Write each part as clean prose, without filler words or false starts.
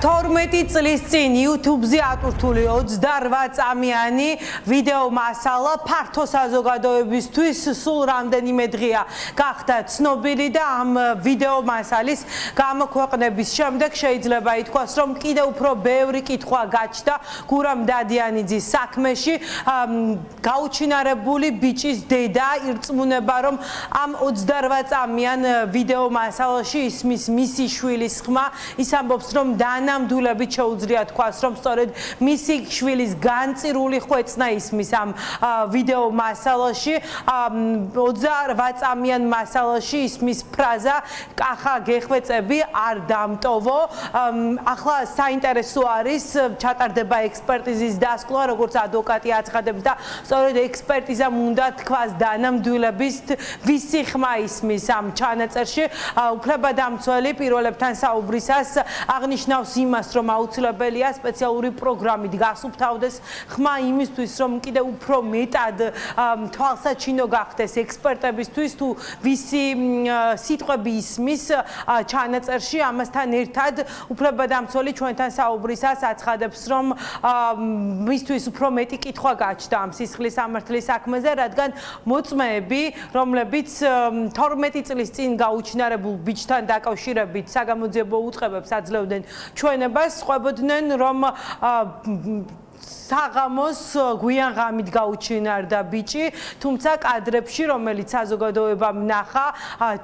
12 წლის წინ YouTube-ზე ატვირთული 28 წამიანი ვიდეო მასალა ფართო საზოგადოებისთვის სულ რამდენიმე დღეა გახდა ცნობილი და ამ ვიდეო მასალის გამოქვეყნების შემდეგ შეიძლება ითქვას, რომ კიდევ უფრო ბევრი კითხვა გაჩნდა გურამ დადიანიძის საქმეში. გაუჩინარებული ბიჭის დედა ირწმუნება, რომ ამ 28 წამიან ვიდეო მასალაში ისმის მისი შვილის ხმა, ის ამბობს, რომ ნამდვილებით შეუძლია თქვას, რომ სწორედ მისი შვილის განწირული ხვეწნა ისმის ამ ვიდეო მასალაში. 28 წამიან მასალაში ისმის ფრაზა კახა გეხვეწები არ დამტოვო. ახლა საინტერესო არის ჩატარდება ექსპერტიზის დასკვნა, როგორც ადვოკატი აცხადებს და სწორედ ექსპერტიზამ უნდა თქვას დანამდვილების ვისი ხმა ისმის ამ ჩანაწერში. უფლებადამცველი პირველებთან საუბრისას აღნიშნავს იმას, რომ აუცილებელია სპეციალური პროგრამით გასუფთავდეს ხმა იმისთვის, რომ კიდევ უფრო მეტად თვალსაჩინო გახდეს ექსპერტებისთვის თუ ვისი სიტყვები ისმის ჩანაწერში. ამასთან ერთად უფლებადამცველი ჩვენთან საუბრისას აცხადებს, რომ მისთვის უფრო მეტი კითხვა გაჩნდა ამ სისხლის სამართლის საქმეზე, რადგან მოწმეები, რომლებიც 12 წლის წინ გაუჩინარებულ ბიჭთან დაკავშირებით საგამოძიებო უწყებებს აძლევდნენ ჩვენებას, ყვებოდნენ, რომ საღამოს გვიან ღამით გაუჩინარდა ბიჭი, თუმცა კადრებში, რომელიც საზოგადოებამ ნახა,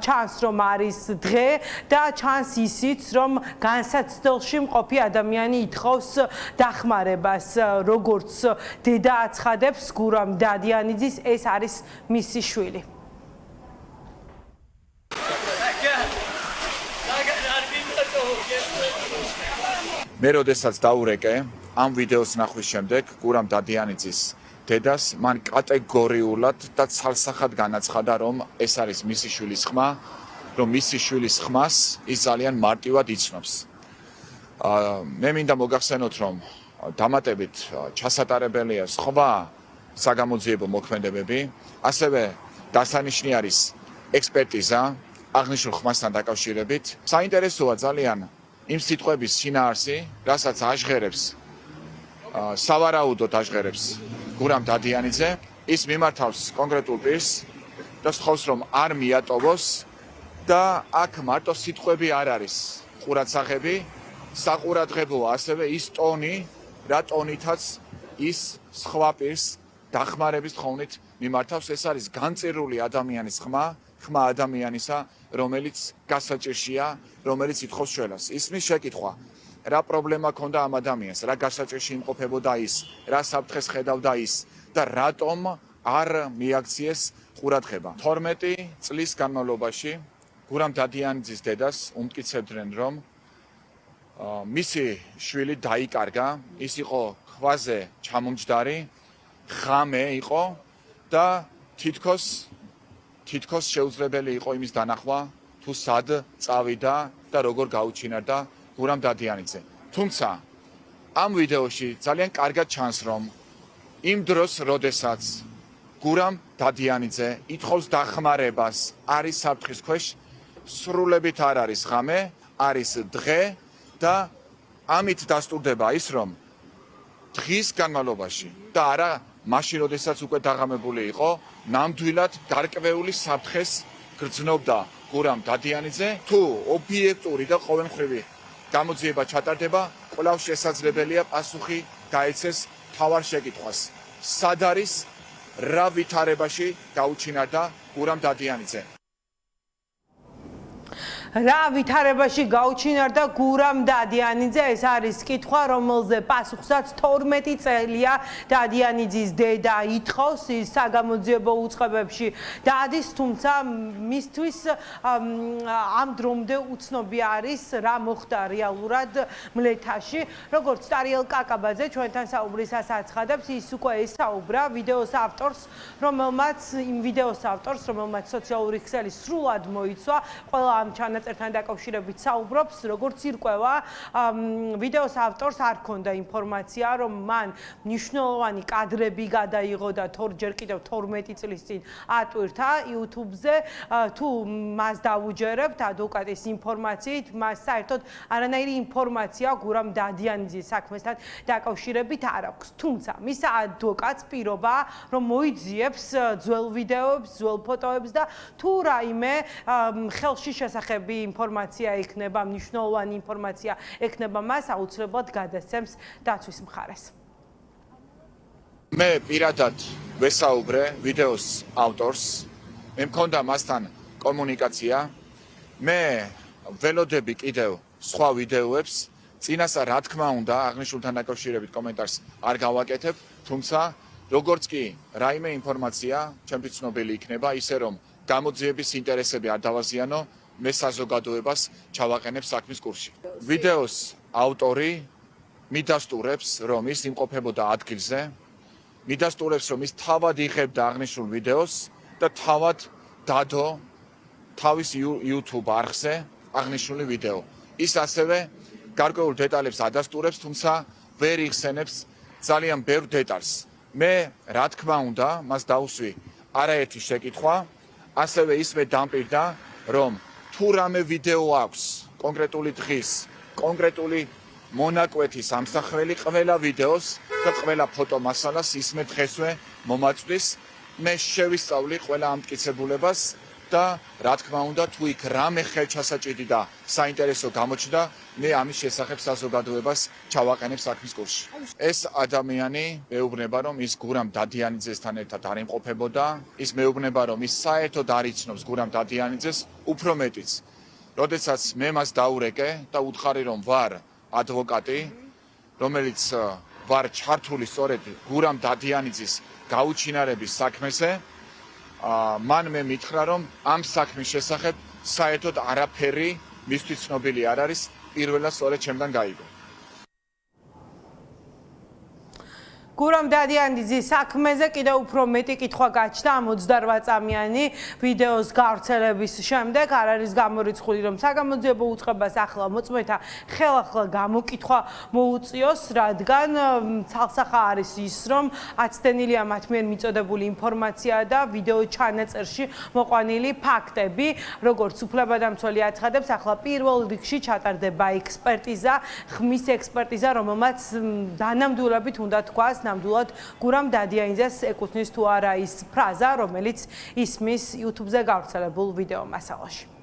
ჩანს, რომ არის დღე და ჩანს ისიც, რომ განსაცდელში მყოფი ადამიანი ითხოვს დახმარებას. როგორც დედა აცხადებს, გურამ დადიანიძის ეს არის მისი შვილი. მე როდესაც დაურეკე ამ ვიდეოს ნახვის შემდეგ გურამ დადიანიძის დედას მან კატეგორიულად და ცალსახად განაცხადა, რომ ეს არის მისი შვილის ხმა, რომ მისი შვილის ხმას ის ძალიან მარტივად იცნობს. მე მინდა მოგახსენოთ, რომ დამატებით ჩასატარებელია სხვა საგამოძიებო მოქმედებები, ასევე დასანიშნი არის ექსპერტიზა აღნიშნულ ხმასთან დაკავშირებით. საინტერესოა ძალიან იმ სიტყვების შინაარსი, რასაც აჟღერებს სავარაუდოდ აჟღერებს გურამ დადიანიძე, ის მიმართავს კონკრეტულ პირს და სთხოვს, რომ არ მიატოვოს და აქ მარტო სიტყვები არ არის ყურადსაღები, საყურადღებოა ასევე ის ტონი, რა ტონითაც ის სხვა პირს დახმარების თხოვნით მიმართავს. ეს არის განწირული ადამიანის ხმა ადამიანისა, რომელიც გასაჭირშია, რომელიც ითხოვს შველას. ისმის შეკითხვა, რა პრობლემა ქონდა ამ ადამიანს, რა გასაჭირში იმყოფებოდა ის, რა საფრთხეს ხედავდა ის და რატომ არ მიაქციეს ყურადღება. 12 წლის განმავლობაში გურამ დადიანიძის დედას უმტკიცებდნენ, რომ მისი შვილი დაიკარგა, ის იყო ქვაზე ჩამომჯდარი, ხამე იყო და თითქოს შეუძლებელი იყო იმის დანახვა, თუ სად წავიდა და როგორ გაუჩინარდა გურამ დადიანიძე. თუმცა ამ ვიდეოში ძალიან კარგად ჩანს, რომ იმ დროს, როდესაც გურამ დადიანიძე ითხოვს დახმარებას, არის საფრთხის ქვეშ, სრულებით არ არის ღამე, არის დღე და ამით დასტურდება ის, რომ დღის განმავლობაში და არა მაშინ, როდესაც უკვე დაღამებული იყო, ნამდვილად გარკვეული საფრთხეს გრძნობდა გურამ დადიანიძე. თუ ობიექტური და ყოველმხრივი გამოძიება ჩატარდება, კვლავ შესაძლებელია პასუხი გაეცეს მთავარ შეკითხვას. სად არის, რა ვითარებაში გაუჩინარდა გურამ დადიანიძე? რა ვითარებაში გაუჩინარდა გურამ დადიანიძე, ეს არის კითხვა, რომელზე პასუხსაც 12 წელია დადიანიძის დედა ითხოვს, ის საგამოძიებო უწყებებში დადის, თუმცა მისთვის ამ დრომდე უცნობი არის, რა მოხდა რეალურად მლეთაში. როგორც ტარიელ კაკაბაძე ჩვენთან საუბრისას აცხადებს, ის უკვე ესაუბრა ვიდეოს ავტორს, რომელმაც სოციალური ქსელი სრულად მოიცვა, ყველა ამ ჩანაწერს ჩანაწერთან დაკავშირებით საუბრობს, როგორც ირკვევა, ვიდეოს ავტორს არ ჰქონდა ინფორმაცია, რომ მან მნიშვნელოვანი კადრები გადაიღო და ჯერ კიდევ 12 წლის წინ ატვირთა YouTube-ზე, თუ მას დაუჯერებთ ადვოკატის ინფორმაციით, მას საერთოდ არანაირი ინფორმაცია გურამ დადიანიძის საქმესთან დაკავშირებით არ აქვს. თუმცა მის ადვოკატს პირობა, რომ მოიძიებს ძველ ვიდეოებს, ძველ ფოტოებს და თუ რაიმე ხელში შესახები ინფორმაცია ექნება, მნიშვნელოვანი ინფორმაცია ექნება მას, აუცილებლად გადასცემს დაცვის მხარეს. მე პირადად ვესაუბრე ვიდეოს ავტორს, მე მქონდა მასთან კომუნიკაცია, მე ველოდები კიდევ სხვა ვიდეოებს, წინასწარ რა თქმა უნდა აღნიშნულთან დაკავშირებით კომენტარს არ გავაკეთებ, თუმცა როგორც კი რაიმე ინფორმაცია ჩემთვის ცნობილი იქნება, ისე რომ გამოძიების ინტერესები არ დავაზიანო, მე საზოგადოებას ჩავაყენებ საქმის კურსში. ვიდეოს ავტორი მიდასტურებს, რომ ის იმყოფებოდა ადგილზე, მიდასტურებს, რომ ის თავად იღებდა აღნიშნულ ვიდეოს და თავად დადო თავის YouTube არხზე აღნიშნული ვიდეო. ის ასევე გარკვეულ დეტალებს ადასტურებს, თუმცა ვერ იხსენებს ძალიან ბევრ დეტალს. მე რა თქმა უნდა, მას დავუსვი არაერთი შეკითხვა, ასევე ისმე დამპირდა, რომ თუ რამე ვიდეო აქვს კონკრეტული დღის, კონკრეტული მონაკვეთის ამსახველი ყველა ვიდეოს და ყველა ფოტომასალას ისმე დღესვე მომაწვის, მე შევისწავლი ყველა ამტკიცებულებას და რა თქმა უნდა, თუ იქ რამე ხელჩასაჭირი და საინტერესო გამოჩნდა, მე ამის შესახებ საზოგადოებას ჩავაყენებ საქმის კურსში. ეს ადამიანი მეუბნება, რომ ის გურამ დადიანიძესთან ერთად არ იმყოფებოდა, ის მეუბნება, რომ ის საერთოდ არ იცნობს გურამ დადიანიძეს, უფრო მეტიც. როდესაც მე მას დაურეკე და უთხარი, რომ ვარ ადვოკატი, რომელიც ვარ ჩართული სწორედ გურამ დადიანიძის გაუჩინარების საქმეზე, მან მე მითხრა, რომ ამ საქმის შესახებ საერთოდ არაფერი მისთვის ცნობილი არ არის, პირველად სწორედ ჩემთან გაიგო. გურამ დადიანიძის საქმეზე კიდევ უფრო მეტი კითხვა გაჩნდა ამ 28 წამიანი ვიდეოს გავრცელების შემდეგ. არ არის გამორიცხული, რომ საგამოძიებო უწყებას ახლა მოწმეთა ხელახლა გამოკითხვა მოუწიოს, რადგან ცალსახა არის ის, რომ აცდენილია მათ მიერ მიწოდებული ინფორმაცია და ვიდეო ჩანაწერში მოყვანილი ფაქტები. როგორც უფლებადამცველი აცხადებს, ახლა პირველ რიგში ჩატარდება ექსპერტიზა, ხმის ექსპერტიზა, რომელმაც დანამდვილებით უნდა თქვას, ნამდვილად გურამ დადიანიძეს ეკუთვნის თუ არა ის ფრაზა, რომელიც ისმის YouTube-ზე გავრცელებულ ვიდეო მასალაში.